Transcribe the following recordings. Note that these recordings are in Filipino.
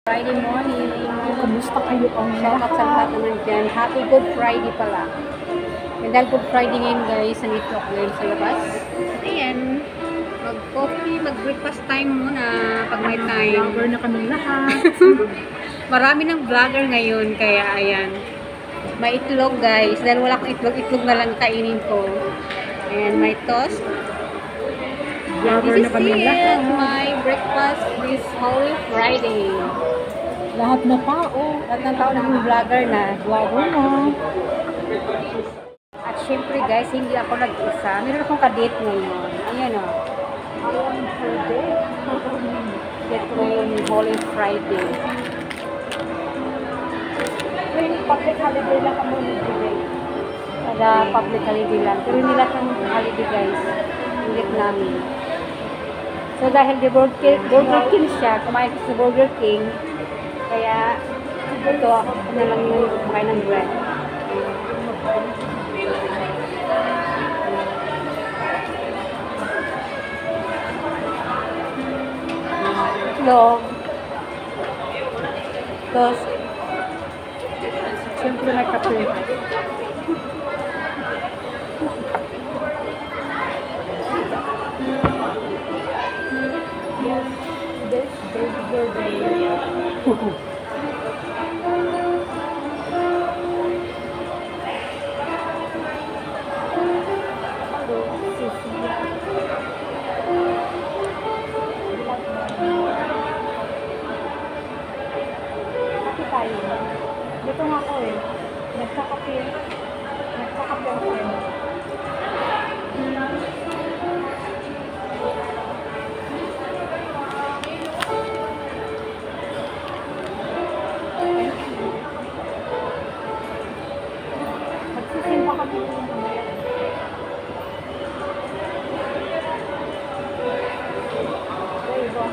Friday morning. Kumusta kayo ang Shoutout sa lahat naman dyan. Happy Good Friday pala. And dahil Good Friday ngayon guys, nandito ako ngayon sa labas. At ayan, mag-coffee, mag-breakfast time muna pag may time. Vlogger na kami lahat. Marami ng vlogger ngayon, kaya ayan. May itlog guys. Dahil wala akong itlog, itlog na lang kainin ko. And may toast. Vlogger na kami lahat. My breakfast this Holy Friday. Lahat na tao. Lahat ng tao naging vlogger na. Vlogger na. At syempre guys, hindi ako nag-isa. Meron akong kadate ngayon. Ayan o. Ayan for day. Date ko ngayon Holy Friday. Public holiday lang kami nag-day. Kada public holiday lang. Pero hindi lahat ng holiday guys. Hindi namin. So dahil the Burger King siya, kumain ko sa Burger King. Kaya ito ako na lang yung kumain ng bread. Itlog. Tapos, siyempre may kape. Yes, this Burger Day. Kape tayo. Dito nga ako eh. Nagkakape ako eh. Magsisimba kami dito mamaya. There you go.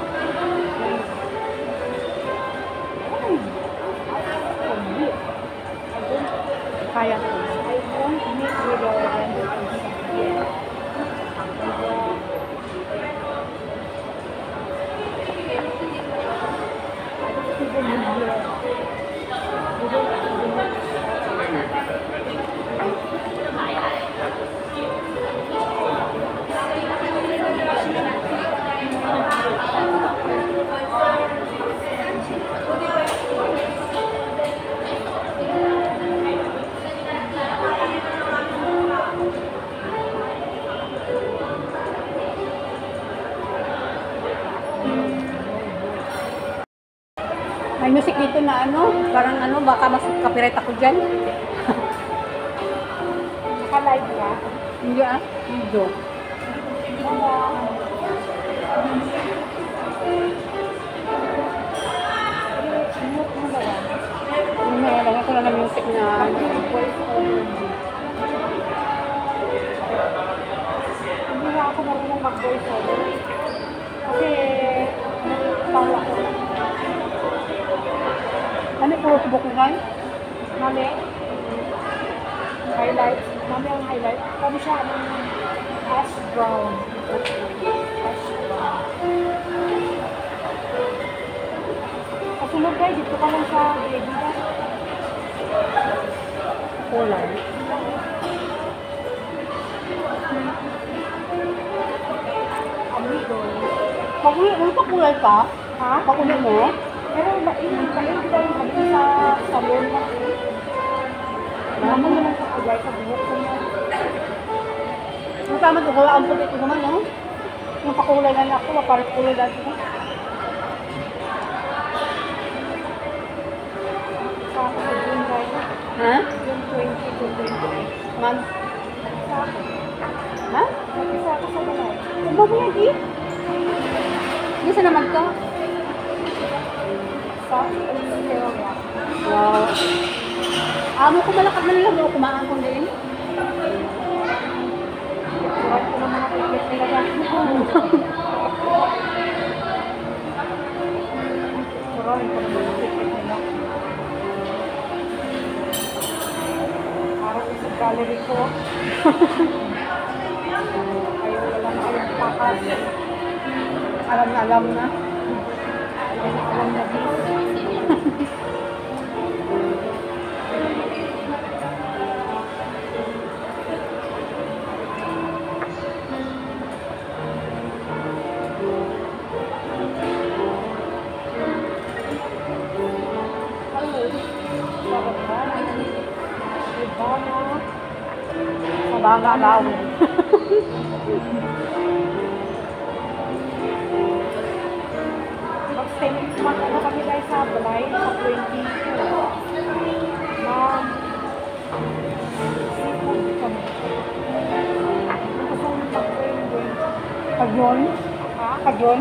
Kaya ko. I won't meet with your relatives. May music dito na ano, parang ano, baka mas copyright ako dyan. Naka-live ka? Hindi ah, video. Mute mo na lang. Nalagyan ko na ng music na Voice over mo. Hindi na ako marunong mag-voice over. Kasi, nagtawa ko. ano po, subok na gan? Mami, highlight. Mami ang highlight. Kami siya ng hash brown. Hash brown. Kasunod guys, dito ka lang sa baby ka. Kulay. Amigo. Pag-uli, ano pa kulay ka? Ha? Pag-uli mo? Pero mainit kita yung sabi sa salon na. Naman naman sa kulay sa buhok ko na. Masama ito, gawa ang puti ko naman, no? Yung pakulay na ako, parang kulay dati ko. Sa ako sa June guys. Ha? June 20 to 28. Man? Sa ako. Ha? Sa ako sa balay. Ano ba yan, di? Hindi sa naman to? Sa Australia. Wow. Amo ko malakad na lang, no? Kumaan ko din. Surat ko naman ako ikit talaga. Surat ko naman ako ikit nila. Parang sa gallery ko. Ayaw wala na kayong pakas. Alam na, alam na. Alam na din. Banga daw. Mag-ano kami guys sa Balay sa 20. Na seafood kami. Gusto kong pag-train. Pagyon. Ha? Pagyon.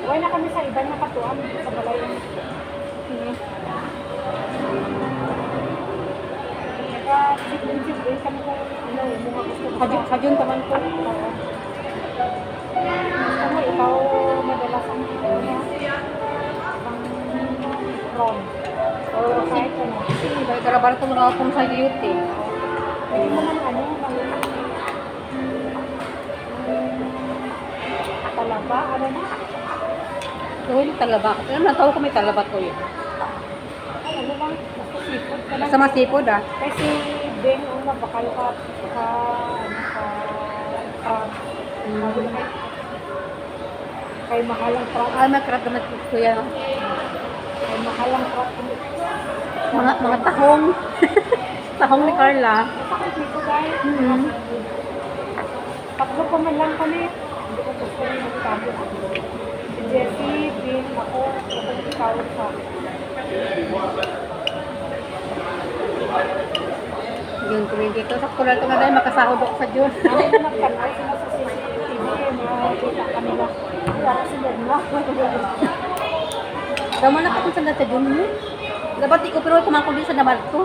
Uwi na kami sa ibang nakatuan sa Balay. Naka-sip-in-sip kami kung ano, mga gusto ko. Pagyon taman ko. Oo. Gusto mo, ikaw madalas ang prawn. O kahit ano. Kasi gara-bara ito muna akong sa youth eh. Pwede mo ng ano, talaba, ano na? So, hindi talaba. Alam na, tawag ko may talaba to eh. Ay, ano lang, basta seafood ka lang. Sa mga seafood ah. Kasi din, una, baka yung kay mahalang truck. Ah, may karat naman ko yan. Kay mahalang truck. Mga tahong. Tahong ni Carla. Bakit dito guys? Tatlo pa man lang kami. Hindi ko gusto rin magsabi. Si Jessie, Vin, ako tawag sa Yun, tumingin dito. Sakto na ito na dahil makasahod ako sa Diyos. Ano na nagkanal sila sa CCTV, makikita kanila. Para sila na. Tama na ka kung saan sa Diyos mo. Dapat ko pero kumakon din sa naman ko.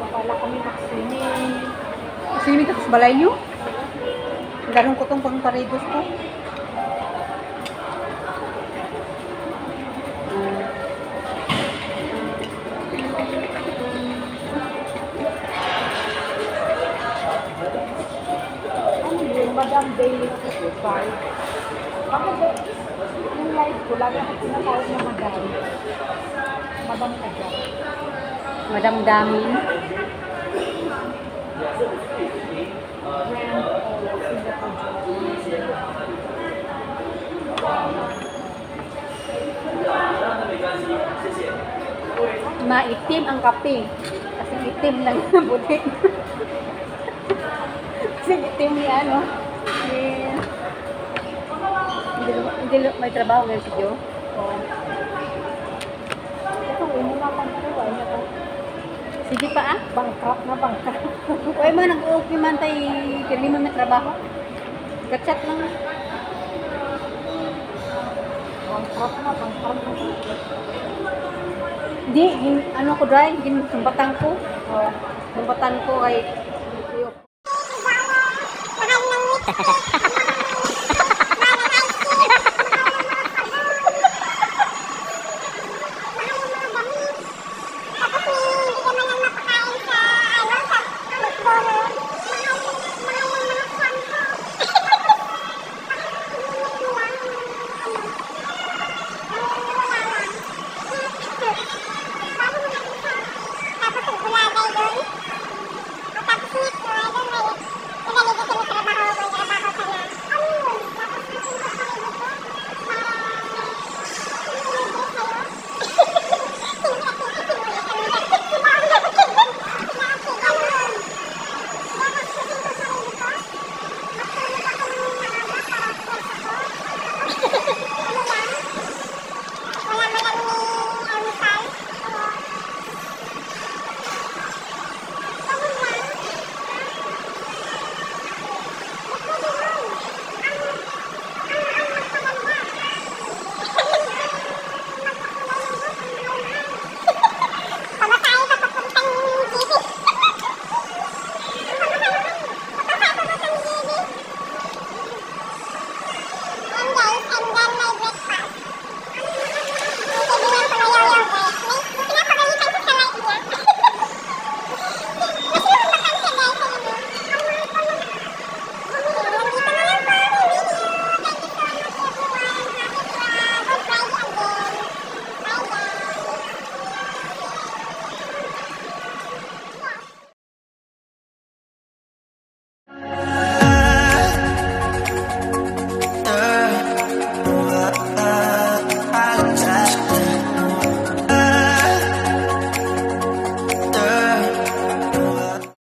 Kapala kami mag-swimming. Swimming ka sa balay nyo. Ganun ko itong pangparigos ko. Ano yun? Madam Daily Goodbye. Bakit yung live ko, lagi ako tinatawag na madam. Madam ka dyan. Madamdamin. Brand o Singapore. Maitim ang kape. Kasi itim lang yung butik. Kasi itim niya, no? Hindi may trabaho ngayon si Joe. Ito, muna pang tuway na to. Sige pa ah. Bangkrak na bangkrak. Kaya mga nag-okay man tayo, kaya mo may trabaho. Gatchat lang. Bangkrak na. Hindi, ano ko dry, sumbatan ko. Sumbatan ko kay